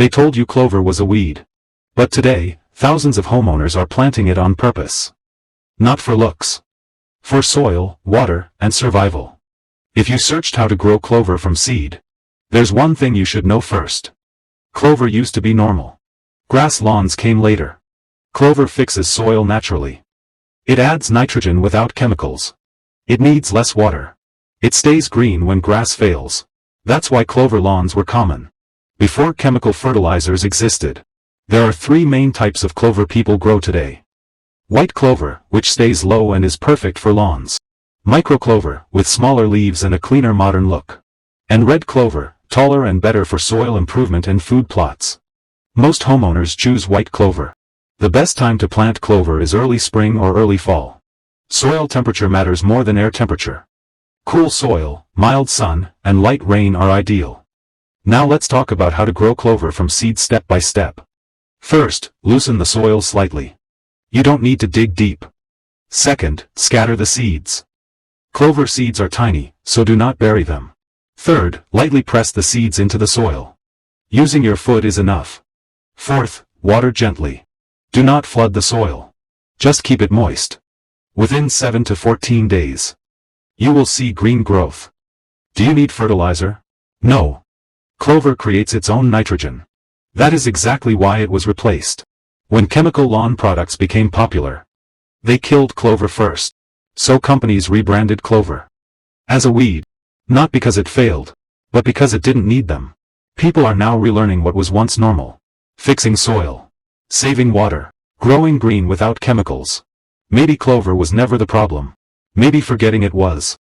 They told you clover was a weed. But today, thousands of homeowners are planting it on purpose. Not for looks. For soil, water, and survival. If you searched how to grow clover from seed, there's one thing you should know first. Clover used to be normal. Grass lawns came later. Clover fixes soil naturally. It adds nitrogen without chemicals. It needs less water. It stays green when grass fails. That's why clover lawns were common. Before chemical fertilizers existed. There are three main types of clover people grow today. White clover, which stays low and is perfect for lawns. Microclover, with smaller leaves and a cleaner modern look. And red clover, taller and better for soil improvement and food plots. Most homeowners choose white clover. The best time to plant clover is early spring or early fall. Soil temperature matters more than air temperature. Cool soil, mild sun, and light rain are ideal. Now let's talk about how to grow clover from seed step by step. First, loosen the soil slightly. You don't need to dig deep. Second, scatter the seeds. Clover seeds are tiny, so do not bury them. Third, lightly press the seeds into the soil. Using your foot is enough. Fourth, water gently. Do not flood the soil. Just keep it moist. Within 7 to 14 days, you will see green growth. Do you need fertilizer? No. Clover creates its own nitrogen. That is exactly why it was replaced. When chemical lawn products became popular, they killed clover first. So companies rebranded clover as a weed. Not because it failed, but because it didn't need them. People are now relearning what was once normal. Fixing soil. Saving water. Growing green without chemicals. Maybe clover was never the problem. Maybe forgetting it was.